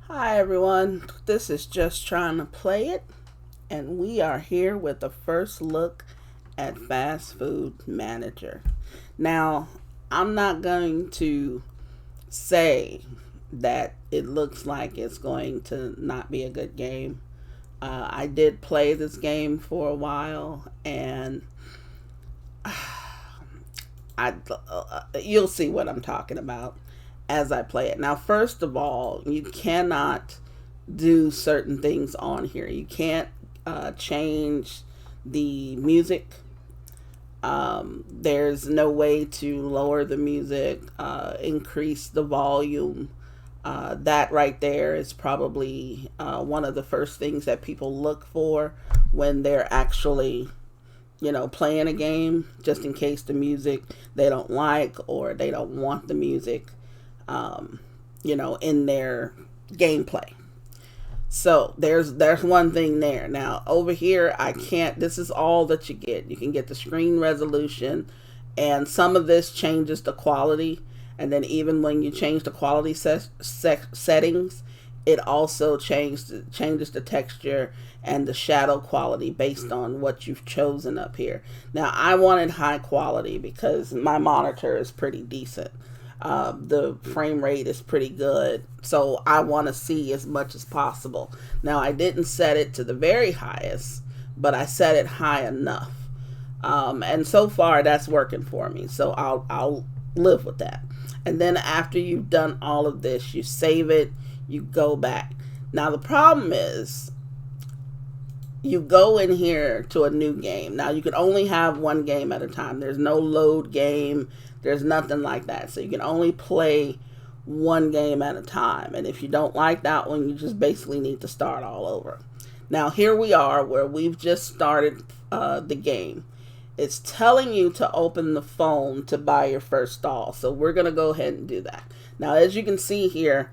Hi everyone, this is Just Trying to Play It, and we are here with the first look at Fast Food Manager. Now, I'm not going to say that it looks like it's going to not be a good game. I did play this game for a while, and you'll see what I'm talking about as I play it. Now, first of all, you cannot do certain things on here. You can't change the music. There's no way to lower the music, increase the volume. That right there is probably one of the first things that people look for when they're actually playing a game, just in case the music they don't like or they don't want the music, in their gameplay. So there's one thing there. Now over here, I can't. This is all that you get. You can get the screen resolution, and some of this changes the quality. And then even when you change the quality settings, it also changes the texture and the shadow quality based on what you've chosen up here. Now I wanted high quality because my monitor is pretty decent. The frame rate is pretty good, so I want to see as much as possible. Now I didn't set it to the very highest, but I set it high enough, and so far that's working for me. So I'll live with that. And then after you've done all of this, you save it, you go back. Now the problem is you go in here to a new game. Now you can only have one game at a time. There's no load game. There's nothing like that. So you can only play one game at a time. And if you don't like that one, you just basically need to start all over. Now here we are where we've just started the game. It's telling you to open the phone to buy your first stall. So we're going to go ahead and do that. Now as you can see here,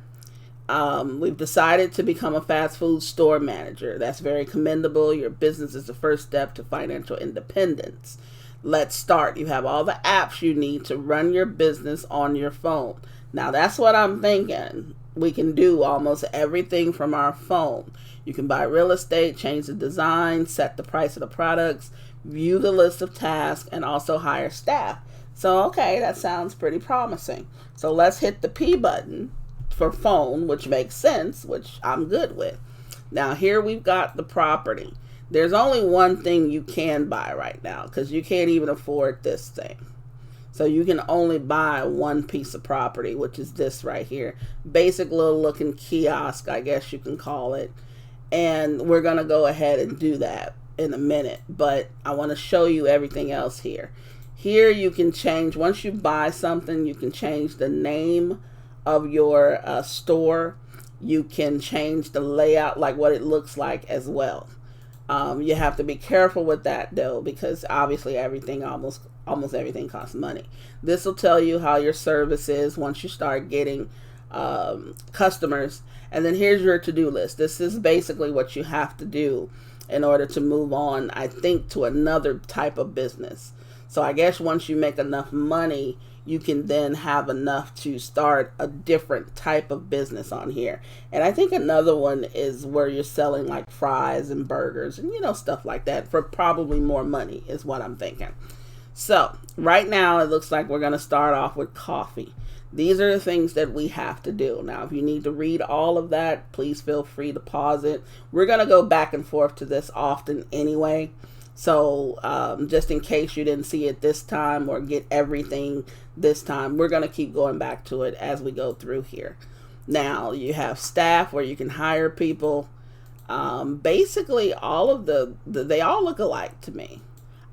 we've decided to become a fast food store manager. That's very commendable. Your business is the first step to financial independence. Let's start. You have all the apps you need to run your business on your phone. Now that's what I'm thinking. We can do almost everything from our phone. You can buy real estate, change the design, set the price of the products, view the list of tasks, and also hire staff. So, okay, that sounds pretty promising. So let's hit the P button for phone, which makes sense, which I'm good with. Now here we've got the property. There's only one thing you can buy right now because you can't even afford this thing. So you can only buy one piece of property, which is this right here. Basic little looking kiosk, I guess you can call it. And we're going to go ahead and do that in a minute. But I want to show you everything else here. Here you can change, once you buy something, you can change the name of your store. You can change the layout, like what it looks like as well. You have to be careful with that though, because obviously almost everything costs money. This will tell you how your service is once you start getting customers. And then here's your to-do list. This is basically what you have to do in order to move on, I think, to another type of business. So I guess once you make enough money, you can then have enough to start a different type of business on here. And I think another one is where you're selling like fries and burgers and stuff like that for probably more money is what I'm thinking. So right now it looks like we're going to start off with coffee. These are the things that we have to do. Now, if you need to read all of that, please feel free to pause it. We're going to go back and forth to this often anyway. So just in case you didn't see it this time or get everything this time, we're going to keep going back to it as we go through here. Now you have staff where you can hire people. Basically all of they all look alike to me.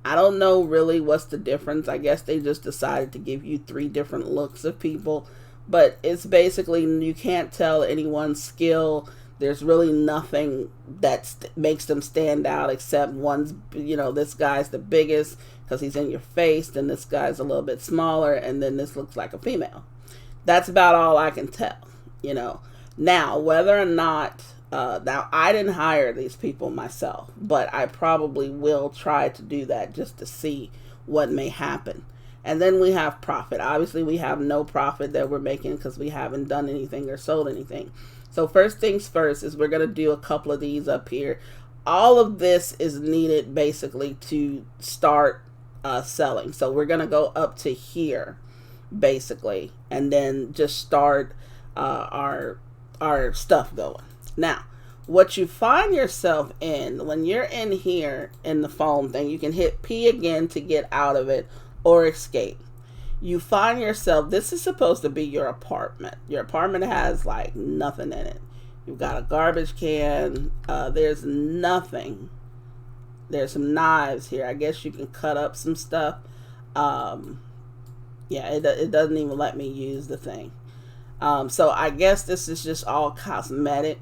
I don't know really what's the difference. I guess they just decided to give you 3 different looks of people, but it's basically you can't tell anyone's skill. There's really nothing that makes them stand out except one's, this guy's the biggest because he's in your face, then this guy's a little bit smaller, and then this looks like a female. That's about all I can tell. Now, whether or not, now I didn't hire these people myself, but I probably will try to do that just to see what may happen. And then we have profit. Obviously, we have no profit that we're making because we haven't done anything or sold anything. So first things first is we're going to do a couple of these up here. All of this is needed basically to start selling. So we're going to go up to here basically, and then just start our stuff going. Now, what you find yourself in when you're in here in the phone thing, you can hit P again to get out of it or escape. You find yourself, this is supposed to be your apartment. Your apartment has like nothing in it. You've got a garbage can. There's nothing. There's some knives here. I guess you can cut up some stuff. Yeah, it doesn't even let me use the thing. So I guess this is just all cosmetic.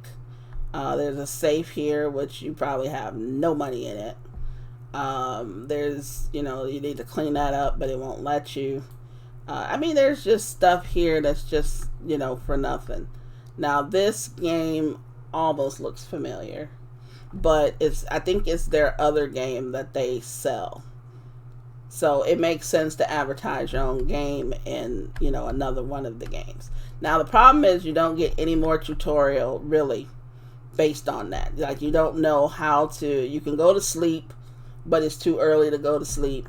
There's a safe here, which you probably have no money in it. There's, you need to clean that up, but it won't let you. I mean, there's just stuff here that's just, for nothing. Now, this game almost looks familiar, but I think it's their other game that they sell. So it makes sense to advertise your own game in, another one of the games. Now, the problem is you don't get any more tutorial, really, based on that. Like, you don't know how to, you can go to sleep, but it's too early to go to sleep.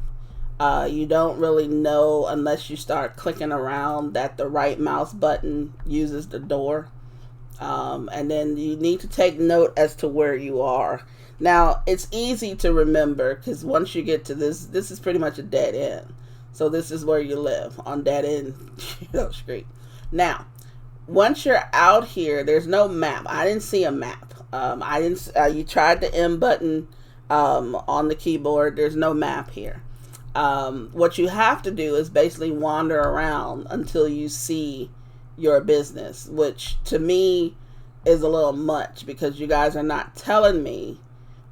You don't really know unless you start clicking around that the right mouse button uses the door. And then you need to take note as to where you are. Now, it's easy to remember because once you get to this is pretty much a dead end. So this is where you live, on dead end street. Now, once you're out here, there's no map. I didn't see a map. You tried the M button on the keyboard. There's no map here. What you have to do is basically wander around until you see your business, which to me is a little much because you guys are not telling me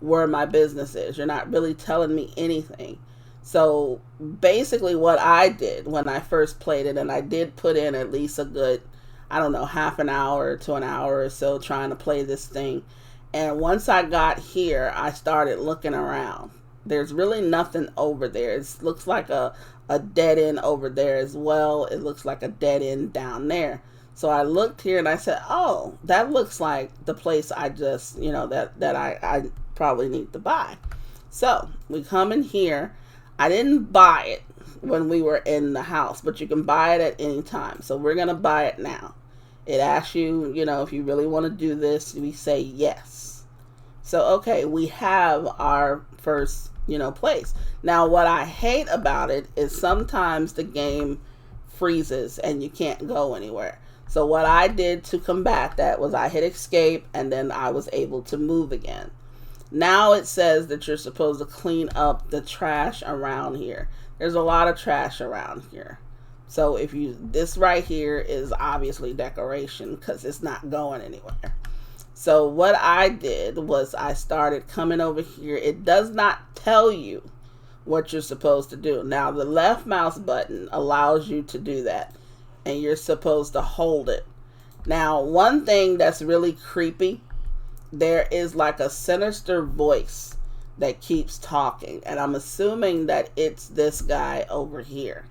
where my business is. You're not really telling me anything. So basically what I did when I first played it, and I did put in at least a good, I don't know, half an hour to an hour or so trying to play this thing. And once I got here, I started looking around. There's really nothing over there. It looks like a dead end over there as well. It looks like a dead end down there. So I looked here and I said, oh, that looks like the place I just, that I probably need to buy. So we come in here. I didn't buy it when we were in the house, but you can buy it at any time. So we're going to buy it now. It asks you, if you really want to do this, we say yes. So, okay, we have our first, place. Now, what I hate about it is sometimes the game freezes and you can't go anywhere. So what I did to combat that was I hit escape and then I was able to move again. Now it says that you're supposed to clean up the trash around here. There's a lot of trash around here. So this right here is obviously decoration because it's not going anywhere. So what I did was I started coming over here. It does not tell you what you're supposed to do. Now the left mouse button allows you to do that. And you're supposed to hold it. Now, one thing that's really creepy, there is like a sinister voice that keeps talking. And I'm assuming that it's this guy over here.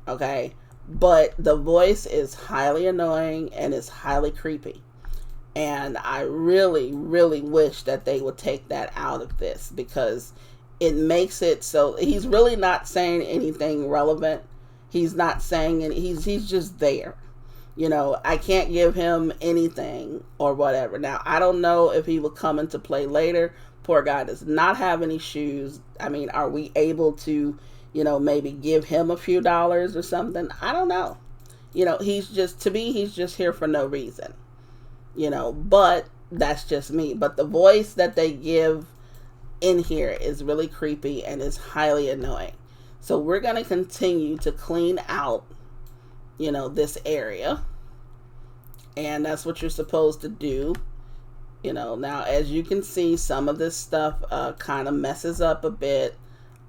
Okay? But the voice is highly annoying and it's highly creepy. And I really, really wish that they would take that out of this because it makes it so he's really not saying anything relevant. He's not saying it. He's just there. I can't give him anything or whatever. Now, I don't know if he will come into play later. Poor guy does not have any shoes. I mean, are we able to, maybe give him a few dollars or something? I don't know. He's just here for no reason. But that's just me. But the voice that they give in here is really creepy and is highly annoying. So we're going to continue to clean out, this area. And that's what you're supposed to do. Now, as you can see, some of this stuff kind of messes up a bit.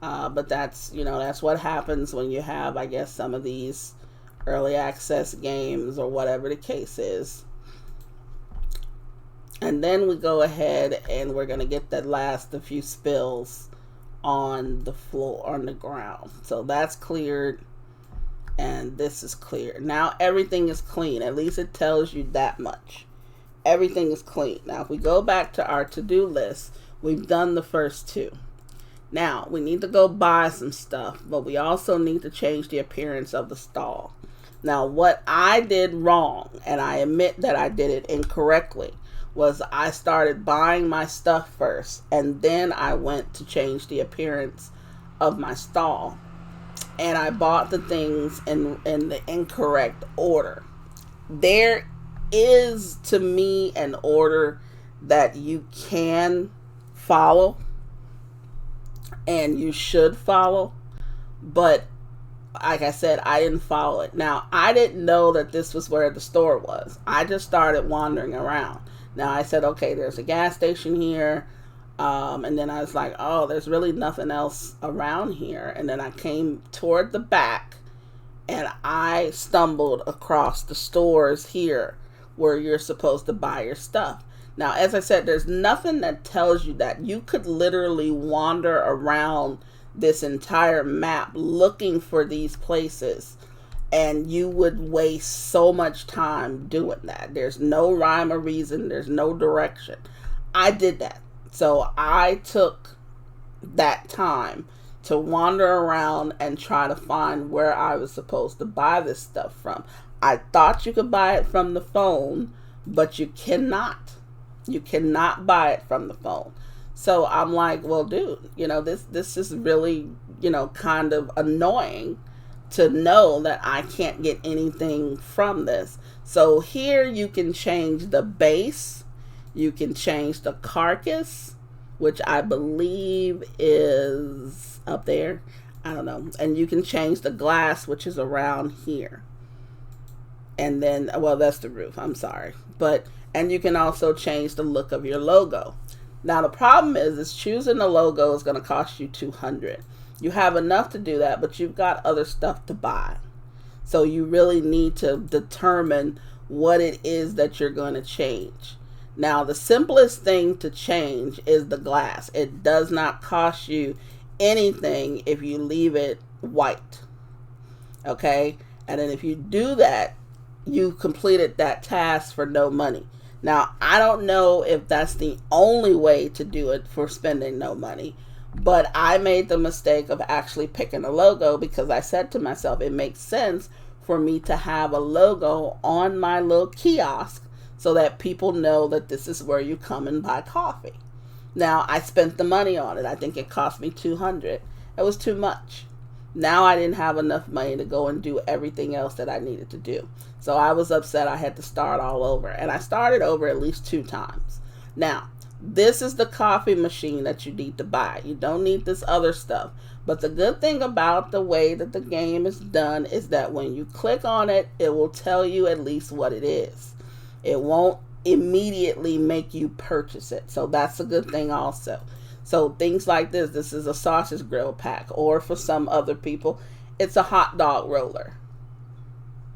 But that's what happens when you have, I guess, some of these early access games or whatever the case is. And then we go ahead and we're going to get a few spills on the floor, on the ground. So that's cleared, and this is clear. Now everything is clean. At least it tells you that much. Everything is clean. Now if we go back to our to-do list, we've done the first two. Now we need to go buy some stuff, but we also need to change the appearance of the stall. Now what I did wrong, and I admit that I did it incorrectly, was I started buying my stuff first, and then I went to change the appearance of my stall. And I bought the things in the incorrect order. There is, to me, an order that you can follow and you should follow, but like I said, I didn't follow it. Now, I didn't know that this was where the store was. I just started wandering around. Now, I said, okay, there's a gas station here. And then I was like, oh, there's really nothing else around here. And then I came toward the back and I stumbled across the stores here where you're supposed to buy your stuff. Now, as I said, there's nothing that tells you that. You could literally wander around this entire map looking for these places, and you would waste so much time doing that. There's no rhyme or reason. There's no direction. I did that. So I took that time to wander around and try to find where I was supposed to buy this stuff from. I thought you could buy it from the phone, but you cannot. You cannot buy it from the phone. So I'm like, well, dude, this is really, kind of annoying to know that I can't get anything from this. So here you can change the base. You can change the carcass, which I believe is up there. I don't know. And you can change the glass, which is around here. And then, well, that's the roof. I'm sorry. And you can also change the look of your logo. Now, the problem is choosing the logo is going to cost you $200. You have enough to do that, but you've got other stuff to buy. So you really need to determine what it is that you're going to change. Now, the simplest thing to change is the glass. It does not cost you anything if you leave it white. Okay? And then if you do that, you completed that task for no money. Now, I don't know if that's the only way to do it for spending no money, but I made the mistake of actually picking a logo because I said to myself, it makes sense for me to have a logo on my little kiosk so that people know that this is where you come and buy coffee. Now, I spent the money on it. I think it cost me $200. It was too much. Now I didn't have enough money to go and do everything else that I needed to do. So I was upset I had to start all over. And I started over at least 2 times. Now, this is the coffee machine that you need to buy. You don't need this other stuff. But the good thing about the way that the game is done is that when you click on it, it will tell you at least what it is. It won't immediately make you purchase it. So that's a good thing also. So things like this is a sausage grill pack, or for some other people, it's a hot dog roller.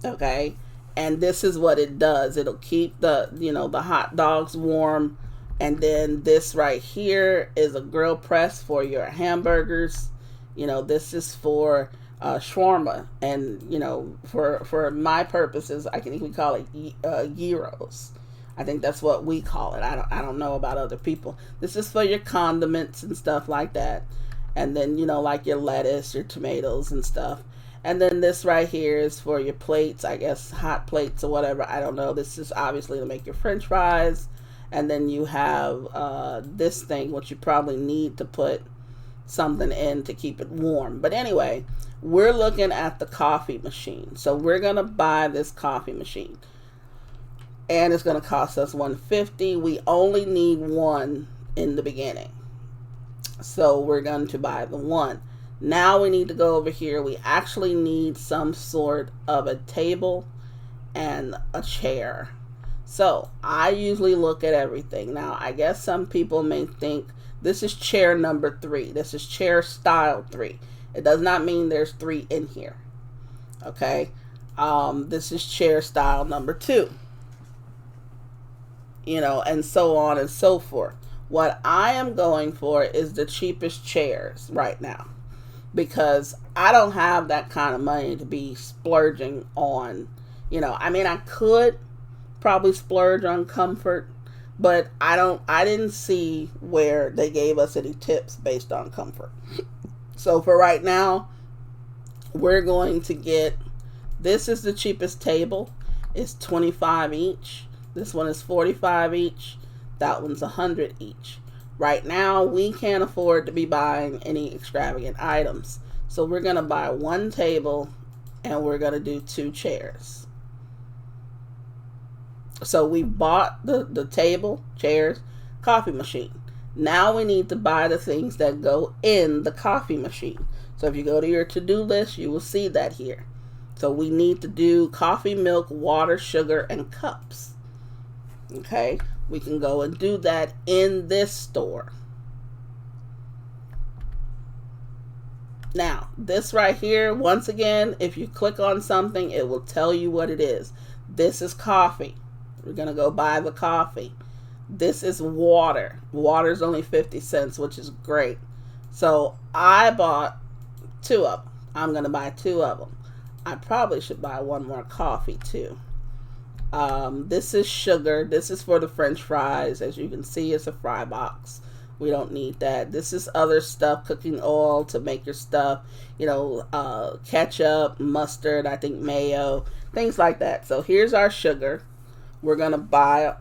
Okay? And this is what it does. It'll keep the hot dogs warm. And then this right here is a grill press for your hamburgers. This is for shawarma, and for my purposes, I think we call it gyros. I think that's what we call it. I don't know about other people. This is for your condiments and stuff like that, and then like your lettuce, your tomatoes and stuff. And then this right here is for your plates, I guess hot plates or whatever. I don't know. This is obviously to make your French fries, and then you have this thing which you probably need to put something in to keep it warm. But anyway, we're looking at the coffee machine. So we're going to buy this coffee machine. And it's going to cost us $150. We only need one in the beginning. So we're going to buy the one. Now we need to go over here. We actually need some sort of a table and a chair. So I usually look at everything. Now, I guess some people may think this is chair number 3. This is chair style 3. It does not mean there's 3 in here. Okay. This is chair style number 2. And so on and so forth. What I am going for is the cheapest chairs right now, because I don't have that kind of money to be splurging on, I mean, I could probably splurge on comfort, but I didn't see where they gave us any tips based on comfort. So for right now, we're going to get, this is the cheapest table. It's 25 each. This one is 45 each. That one's 100 each. Right now, we can't afford to be buying any extravagant items. So we're going to buy one table and we're going to do 2 chairs. So we bought the table, chairs, coffee machine. Now we need to buy the things that go in the coffee machine. So if you go to your to-do list, you will see that here. So we need to do coffee, milk, water, sugar, and cups. Okay, we can go and do that in this store. Now, this right here, once again, if you click on something, it will tell you what it is. This is coffee. We're going to go buy the coffee. This is water. Water is only 50 cents, which is great. So I bought 2 of them. I'm going to buy 2 of them. I probably should buy one more coffee too. This is sugar. This is for the French fries. As you can see, it's a fry box. We don't need that. This is other stuff, cooking oil to make your stuff, ketchup, mustard, I think mayo, things like that. So here's our sugar. We're going to buy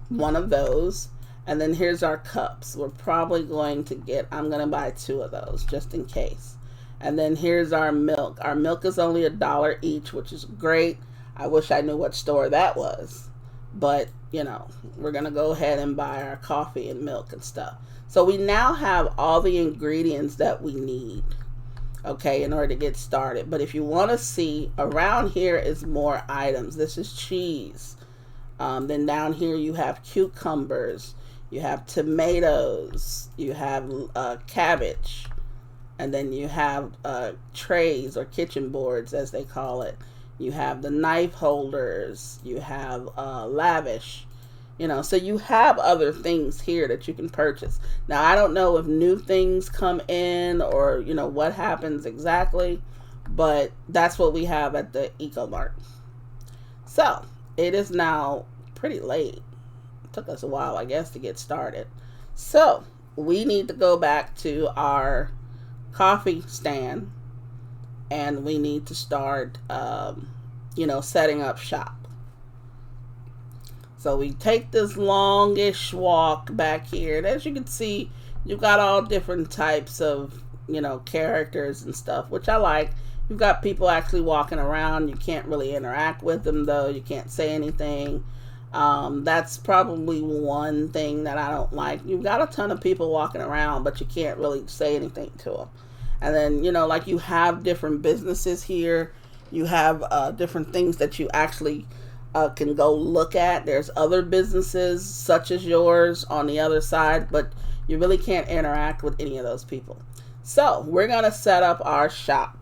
one of those. And then here's our cups. We're probably going to get, I'm going to buy 2 of those just in case. And then here's our milk. Our milk is only $1 each, which is great. I wish I knew what store that was. But, we're going to go ahead and buy our coffee and milk and stuff. So we now have all the ingredients that we need, okay, in order to get started. But if you want to see, around here is more items. This is cheese. Then down here you have cucumbers. You have tomatoes. You have cabbage. And then you have trays or kitchen boards, as they call it. You have the knife holders. You have lavish. So you have other things here that you can purchase. Now, I don't know if new things come in or, what happens exactly. But that's what we have at the Eco-Mart. So, it is now pretty late. It took us a while, I guess, to get started. So, we need to go back to our coffee stand and we need to start setting up shop. So we take this longish walk back here, and as you can see, you've got all different types of characters and stuff, which I like. You've got people actually walking around. You can't really interact with them though. You can't say anything. That's probably one thing that I don't like. You've got a ton of people walking around, but you can't really say anything to them. And then, you have different businesses here. You have different things that you actually can go look at. There's other businesses such as yours on the other side, but you really can't interact with any of those people. So we're going to set up our shop.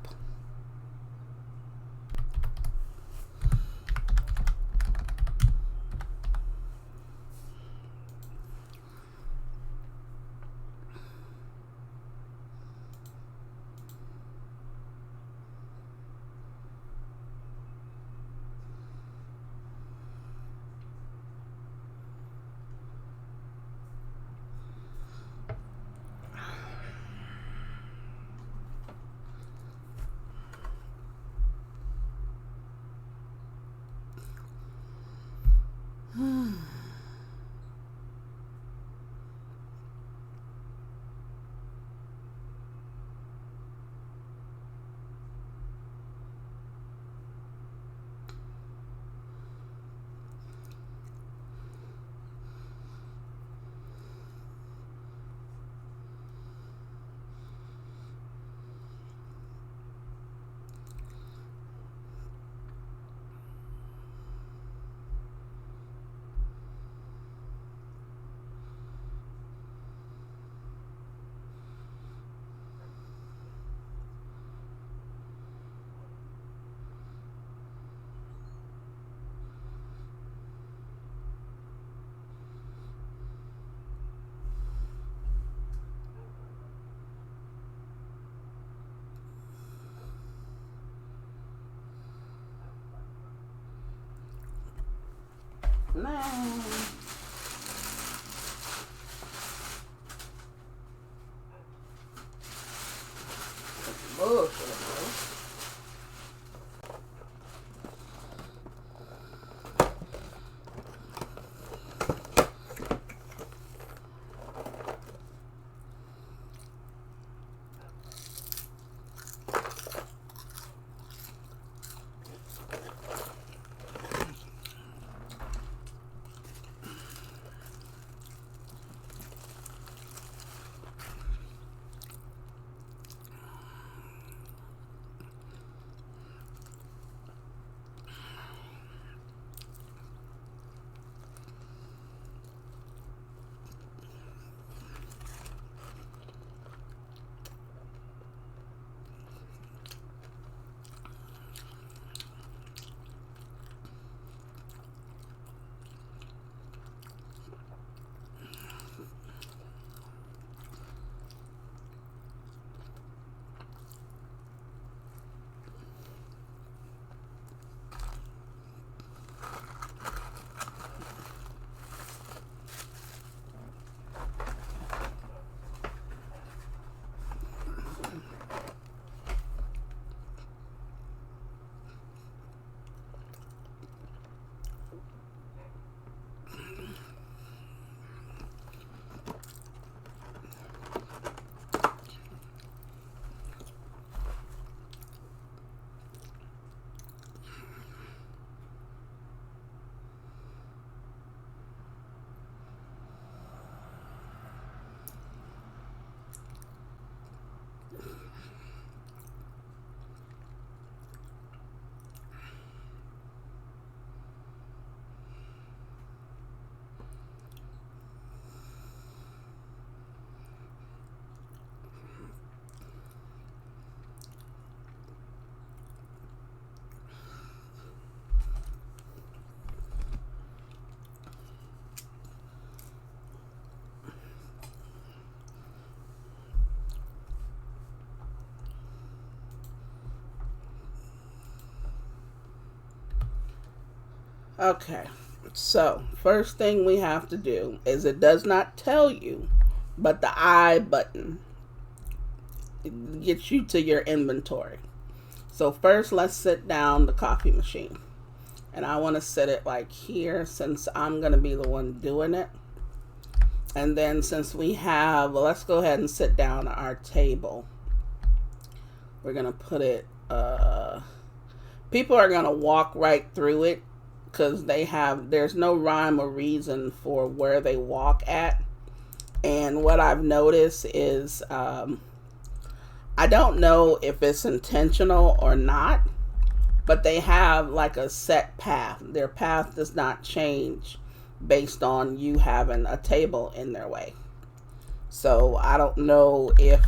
now. Bullshit, bro. Okay, so first thing we have to do is it does not tell you, but the I button gets you to your inventory. So first let's sit down the coffee machine. And I want to set it like here since I'm going to be the one doing it. And then since we have, well, let's go ahead and sit down our table. We're going to put it, people are going to walk right through it because there's no rhyme or reason for where they walk at. And what I've noticed is, I don't know if it's intentional or not, but they have like a set path. Their path does not change based on you having a table in their way. So I don't know if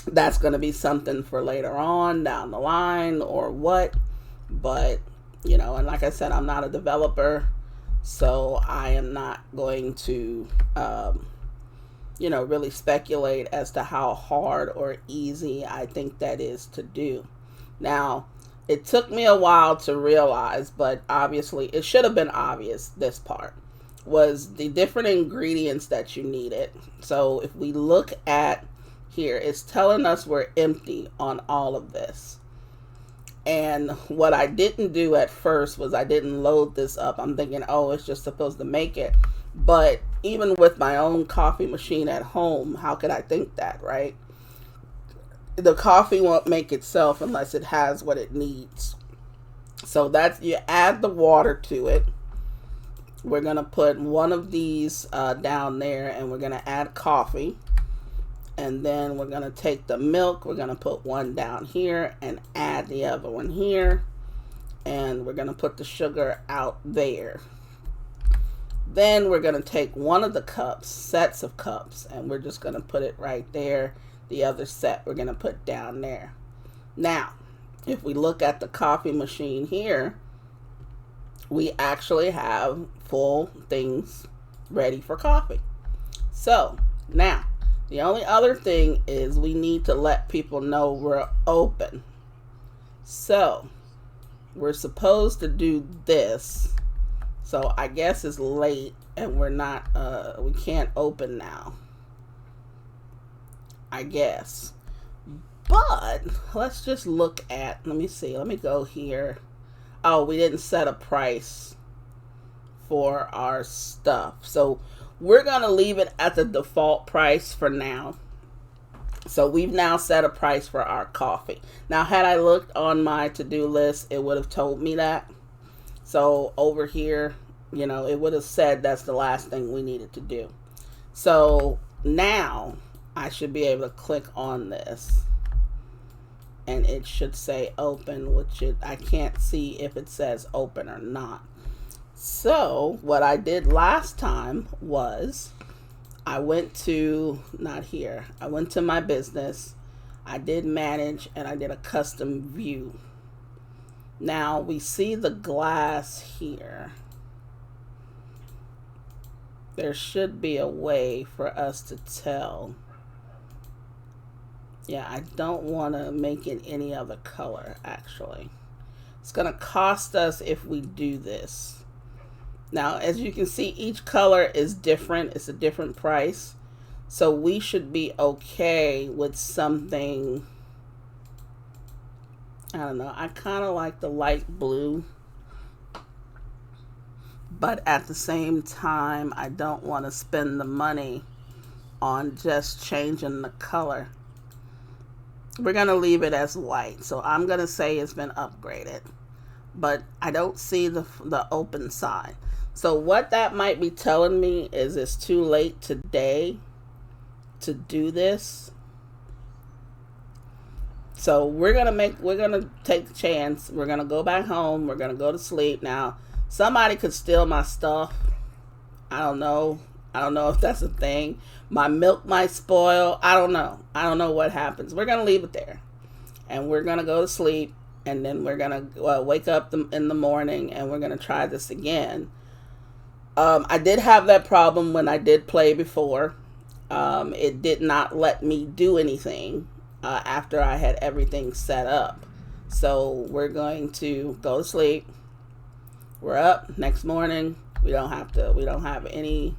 that's going to be something for later on down the line or what, but and like I said, I'm not a developer, so I am not going to really speculate as to how hard or easy I think that is to do. Now, it took me a while to realize, but obviously it should have been obvious, this part was the different ingredients that you needed. So if we look at here, it's telling us we're empty on all of this. And what I didn't do at first was I didn't load this up. I'm thinking, oh, it's just supposed to make it. But even with my own coffee machine at home, how could I think that, right? The coffee won't make itself unless it has what it needs. So that's, you add the water to it. We're going to put one of these down there, and we're going to add coffee. And then we're going to take the milk. We're going to put one down here and add the other one here. And we're going to put the sugar out there. Then we're going to take one of the cups, sets of cups, and we're just going to put it right there. The other set we're going to put down there. Now, if we look at the coffee machine here, we actually have full things ready for coffee. So now, the only other thing is we need to let people know we're open. So we're supposed to do this So I guess it's late and we're not, we can't open now, I guess. But let's just look at, let me see, let me go here. Oh, we didn't set a price for our stuff. So we're going to leave it at the default price for now. So we've now set a price for our coffee. Now, had I looked on my to-do list, it would have told me that. So over here, you know, it would have said that's the last thing we needed to do. So now I should be able to click on this and it should say open, which I can't see if it says open or not. So what I did last time was I went to, not here, I went to my business, I did manage, and I did a custom view. Now we see the glass here. There should be a way for us to tell. Yeah, I don't want to make it any other color, actually. It's going to cost us if we do this. Now, as you can see, each color is different. It's a different price. So we should be okay with something, I don't know. I kind of like the light blue. But at the same time, I don't want to spend the money on just changing the color. We're going to leave it as white. So I'm going to say it's been upgraded. But I don't see the open side. So what that might be telling me is it's too late today to do this. So we're going to take the chance. We're going to go back home. We're going to go to sleep. Now, somebody could steal my stuff. I don't know. I don't know if that's a thing. My milk might spoil. I don't know. I don't know what happens. We're going to leave it there. And we're going to go to sleep. And then we're going to wake up in the morning and we're going to try this again. I did have that problem when I did play before. It did not let me do anything after I had everything set up. So we're going to go to sleep. We're up next morning. We don't have any,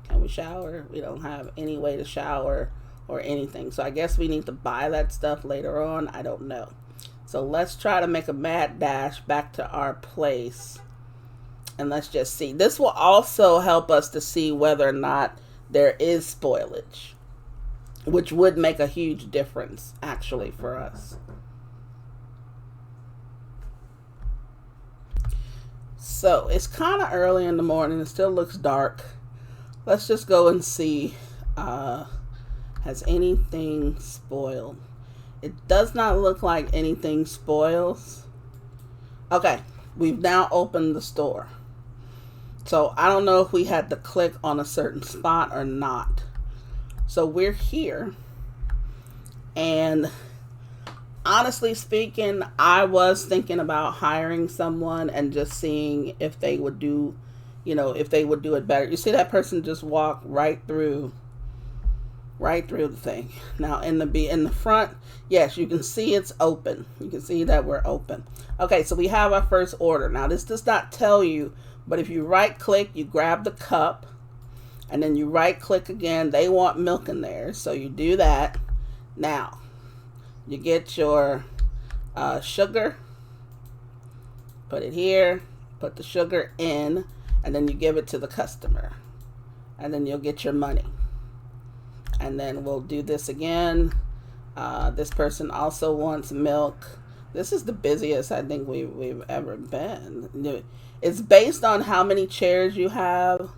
can we shower? We don't have any way to shower or anything. So I guess we need to buy that stuff later on. I don't know. So let's try to make a mad dash back to our place. And let's just see. This will also help us to see whether or not there is spoilage, which would make a huge difference actually for us. So it's kind of early in the morning. It still looks dark. Let's just go and see, has anything spoiled? It does not look like anything spoils. Okay, we've now opened the store. So I don't know if we had to click on a certain spot or not. So we're here. And honestly speaking, I was thinking about hiring someone and just seeing if they would do, if they would do it better. You see that person just walk right through the thing. Now in the front, yes, you can see it's open. You can see that we're open. Okay, so we have our first order. Now this does not tell you, but if you right click, you grab the cup and then you right click again. They want milk in there, so you do that. Now you get your sugar, put it here, put the sugar in, and then you give it to the customer, and then you'll get your money. And then we'll do this again. This person also wants milk. This is the busiest I think we've ever been. It's based on how many chairs you have.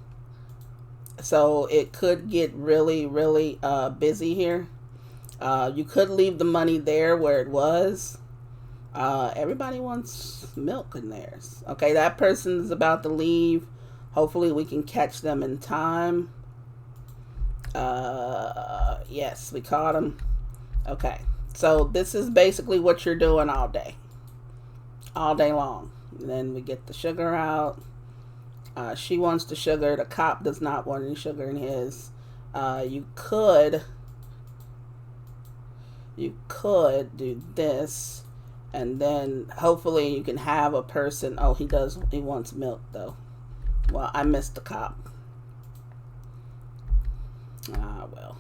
So it could get really, really busy here. You could leave the money there where it was. Everybody wants milk in theirs. Okay, that person's about to leave. Hopefully we can catch them in time. Yes, we caught him. Okay, so this is basically what you're doing all day long. And then we get the sugar out. She wants the sugar. The cop does not want any sugar in his. You could do this, and then hopefully you can have a person. Oh, he wants milk though. Well, I missed the cop. Ah, well.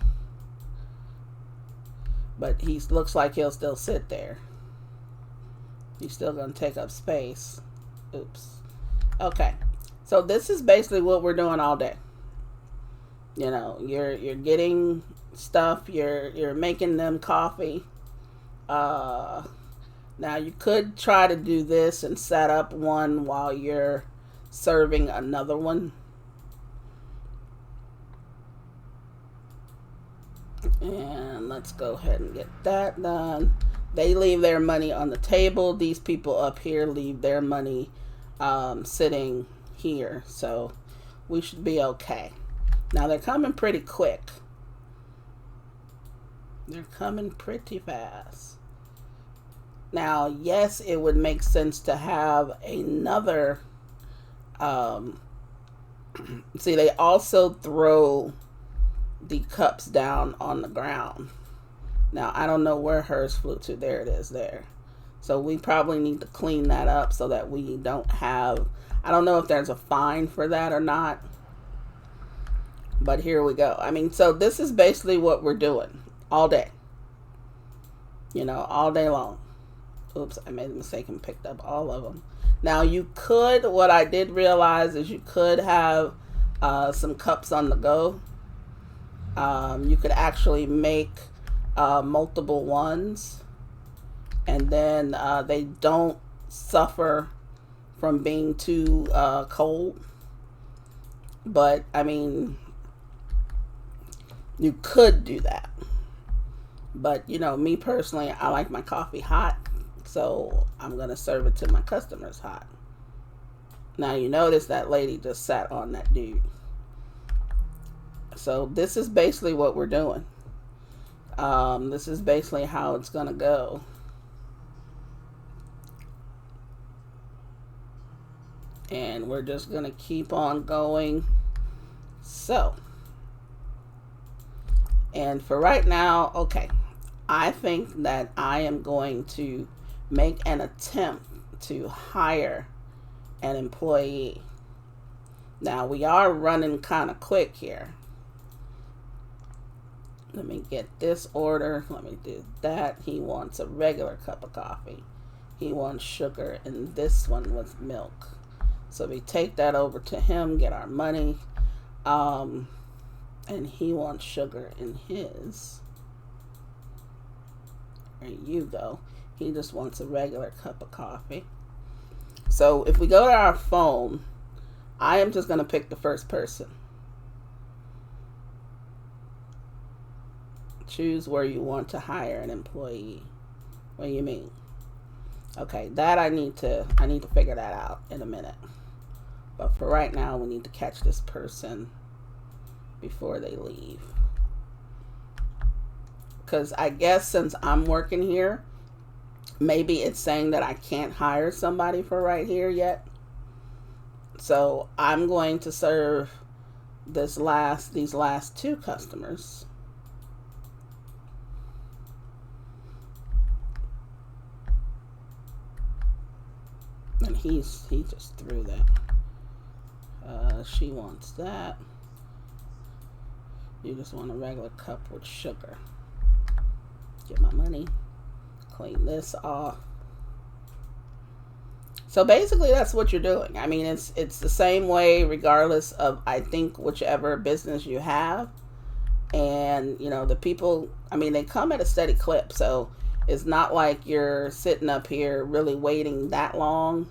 But he looks like he'll still sit there. He's still going to take up space. Oops. Okay. So this is basically what we're doing all day. You know, you're getting stuff, you're making them coffee. Now you could try to do this and set up one while you're serving another one. And let's go ahead and get that done. They leave their money on the table. These people up here leave their money sitting here. So we should be okay. Now they're coming pretty quick. They're coming pretty fast. Now, yes, it would make sense to have another. See, they also throw the cups down on the ground. Now, I don't know where hers flew to. There it is there. So we probably need to clean that up so that we don't have, I don't know if there's a fine for that or not. But here we go. I mean, so this is basically what we're doing all day. You know, all day long. Oops, I made a mistake and picked up all of them. Now you could, what I did realize is you could have some cups on the go. You could actually make multiple ones, and then they don't suffer from being too cold. But I mean, you could do that. But you know, me personally, I like my coffee hot, so I'm gonna serve it to my customers hot. Now you notice that lady just sat on that dude. So this is basically what we're doing. This is basically how it's gonna go. And we're just gonna keep on going. So, and for right now, okay, I think that I am going to make an attempt to hire an employee. Now we are running kind of quick here. Let me get this order. Let me do that. He wants a regular cup of coffee. He wants sugar, and this one was milk. So we take that over to him, get our money. And he wants sugar in his. There you go. He just wants a regular cup of coffee. So if we go to our phone, I am just going to pick the first person. Choose where you want to hire an employee. What do you mean? Okay, that I need to figure that out in a minute. But for right now, we need to catch this person before they leave. Because I guess since I'm working here, maybe it's saying that I can't hire somebody for right here yet. So I'm going to serve these last two customers. And he just threw that. She wants that. You just want a regular cup with sugar. Get my money. Clean this off. So basically that's what you're doing. I mean, it's the same way regardless of, I think, whichever business you have. And, you know, the people, I mean, they come at a steady clip. So it's not like you're sitting up here really waiting that long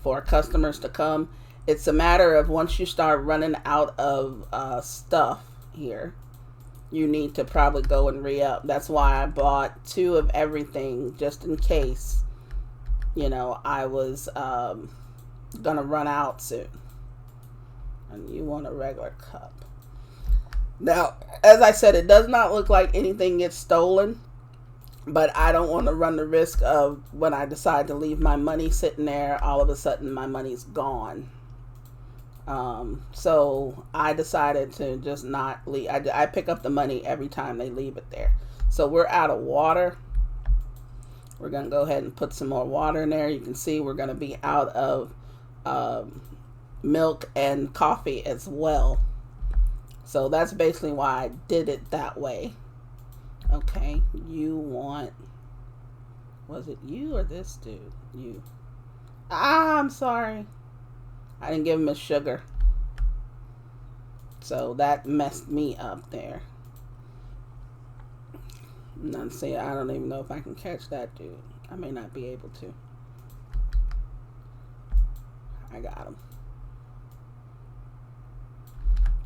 for customers to come. It's a matter of once you start running out of stuff here, you need to probably go and re-up. That's why I bought 2 of everything, just in case, you know, I was gonna run out soon. And you want a regular cup. Now, as I said, it does not look like anything gets stolen, but I don't want to run the risk of when I decide to leave my money sitting there, all of a sudden my money's gone. So I decided to just not leave. I pick up the money every time they leave it there. So we're out of water. We're going to go ahead and put some more water in there. You can see we're going to be out of milk and coffee as well. So that's basically why I did it that way. Okay, you want, was it you or this dude? You. I'm sorry. I didn't give him his sugar. So that messed me up there. Not saying, I don't even know if I can catch that dude. I may not be able to. I got him.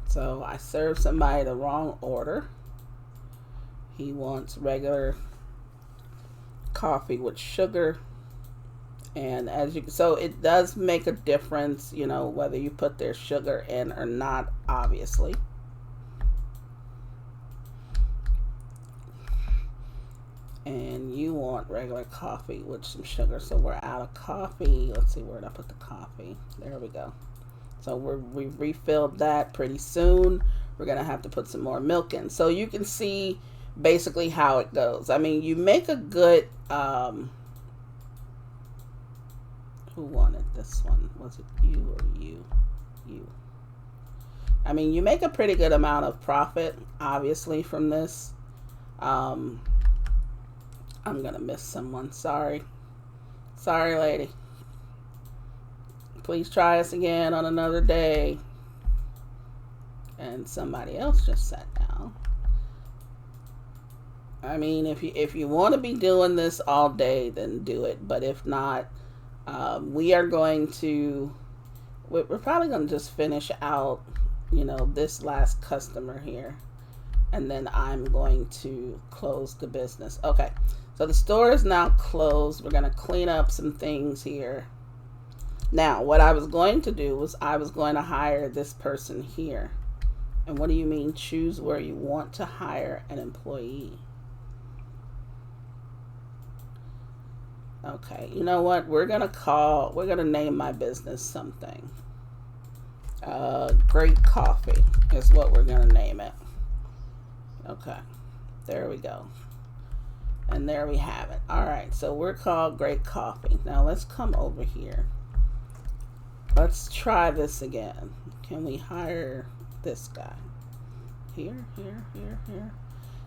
So I served somebody the wrong order. He wants regular coffee with sugar. And as you, so it does make a difference, you know, whether you put their sugar in or not, obviously. And you want regular coffee with some sugar. So we're out of coffee. Let's see, where did I put the coffee? There we go. So we've refilled that. Pretty soon we're going to have to put some more milk in. So you can see basically how it goes. I mean, you make a good, who wanted this one? Was it you or you? You. I mean, you make a pretty good amount of profit, obviously, from this. I'm going to miss someone. Sorry. Sorry, lady. Please try us again on another day. And somebody else just sat down. I mean, if you want to be doing this all day, then do it. But if not, we are going to, we're probably going to just finish out, you know, this last customer here. And then I'm going to close the business. Okay, so the store is now closed. We're going to clean up some things here. Now, what I was going to do was I was going to hire this person here. And what do you mean choose where you want to hire an employee? Okay, you know what? We're going to name my business something. Great Coffee is what we're going to name it. Okay, there we go. And there we have it. All right, so we're called Great Coffee. Now let's come over here. Let's try this again. Can we hire this guy? Here.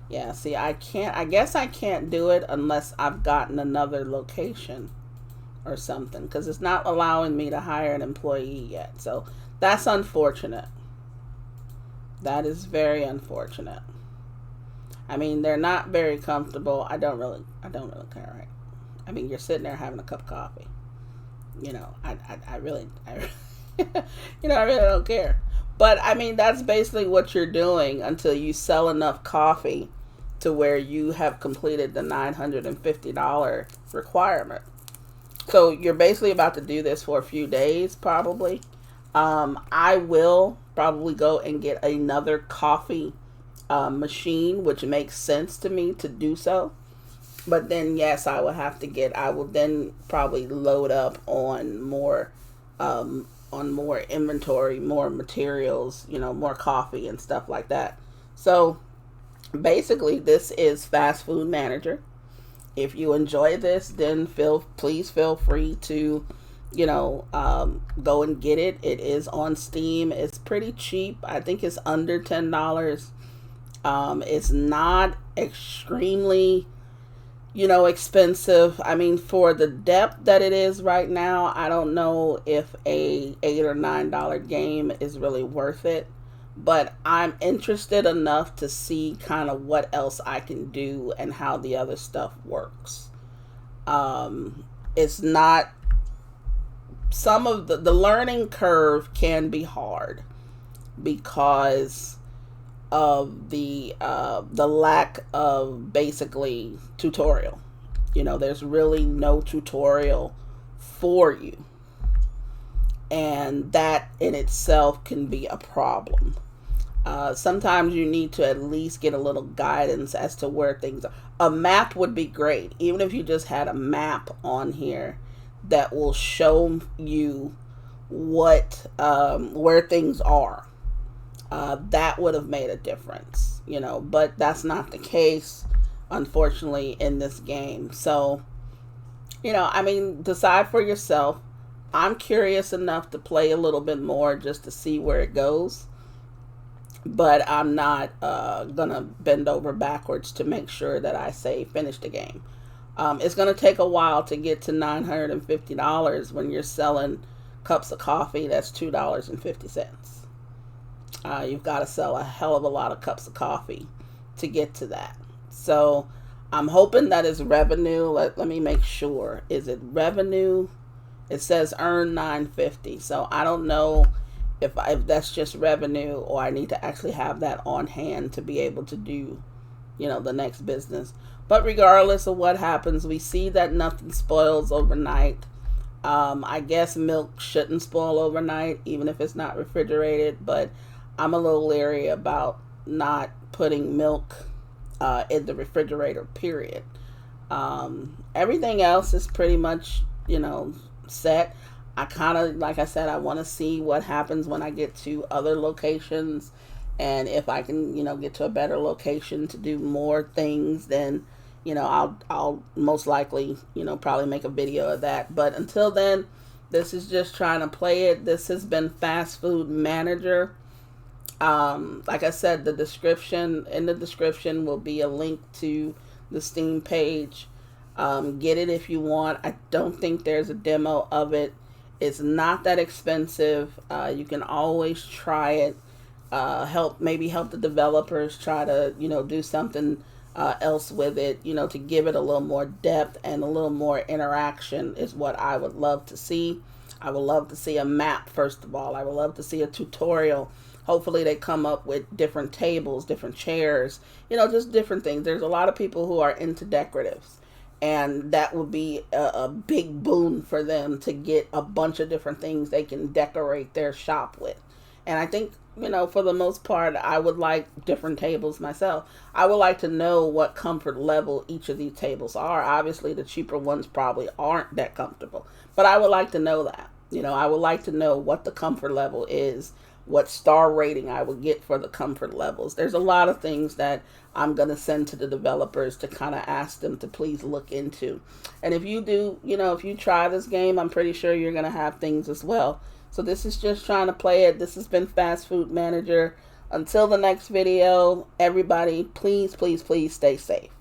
Yeah, see, I guess I can't do it unless I've gotten another location or something, because it's not allowing me to hire an employee yet. So that's unfortunate. That is very unfortunate. I mean, they're not very comfortable. I don't really care, right? I mean, you're sitting there having a cup of coffee. You know, I really don't care. But I mean, that's basically what you're doing until you sell enough coffee to where you have completed the $950 requirement. So you're basically about to do this for a few days, probably. I will probably go and get another coffee machine, which makes sense to me to do so. But then, yes, I will then probably load up on more inventory, more materials, you know, more coffee and stuff like that. So basically, this is Fast Food Manager. If you enjoy this, then please feel free to, you know, go and get it. It is on Steam. It's pretty cheap. I think it's under $10. It's not extremely, you know, expensive. I mean, for the depth that it is right now, I don't know if a $8 or $9 game is really worth it. But I'm interested enough to see kind of what else I can do and how the other stuff works. It's not, some of the learning curve can be hard because of the lack of basically tutorial. You know, there's really no tutorial for you, and that in itself can be a problem. Sometimes you need to at least get a little guidance as to where things are. A map would be great, even if you just had a map on here that will show you what where things are. That would have made a difference, you know, but that's not the case, unfortunately, in this game. So, you know, I mean, decide for yourself. I'm curious enough to play a little bit more just to see where it goes. But I'm not gonna bend over backwards to make sure that I say finish the game. It's gonna take a while to get to $950 when you're selling cups of coffee. That's $2.50. You've got to sell a hell of a lot of cups of coffee to get to that. So I'm hoping that is revenue. Let me make sure. Is it revenue? It says earn $950. So I don't know if that's just revenue or I need to actually have that on hand to be able to do, the next business. But regardless of what happens, we see that nothing spoils overnight. I guess milk shouldn't spoil overnight, even if it's not refrigerated. But I'm a little leery about not putting milk in the refrigerator, period. Everything else is pretty much, set. I kind of, like I said, I want to see what happens when I get to other locations. And if I can, get to a better location to do more things, then, I'll most likely, probably make a video of that. But until then, this is just trying to play it. This has been Fast Food Manager. Like I said, in the description will be a link to the Steam page. Get it if you want. I don't think there's a demo of it. It's not that expensive. You can always try it. Help the developers try to, do something else with it, to give it a little more depth and a little more interaction is what I would love to see. I would love to see a map, first of all. I would love to see a tutorial. Hopefully they come up with different tables, different chairs, just different things. There's a lot of people who are into decoratives, and that would be a big boon for them to get a bunch of different things they can decorate their shop with. And I think, for the most part, I would like different tables myself. I would like to know what comfort level each of these tables are. Obviously, the cheaper ones probably aren't that comfortable, but I would like to know that. I would like to know what the comfort level is, what star rating I would get for the comfort levels. There's a lot of things that I'm going to send to the developers to kind of ask them to please look into. And if you do, if you try this game, I'm pretty sure you're going to have things as well. So this is just trying to play it. This has been Fast Food Manager. Until the next video, everybody, please, please, please stay safe.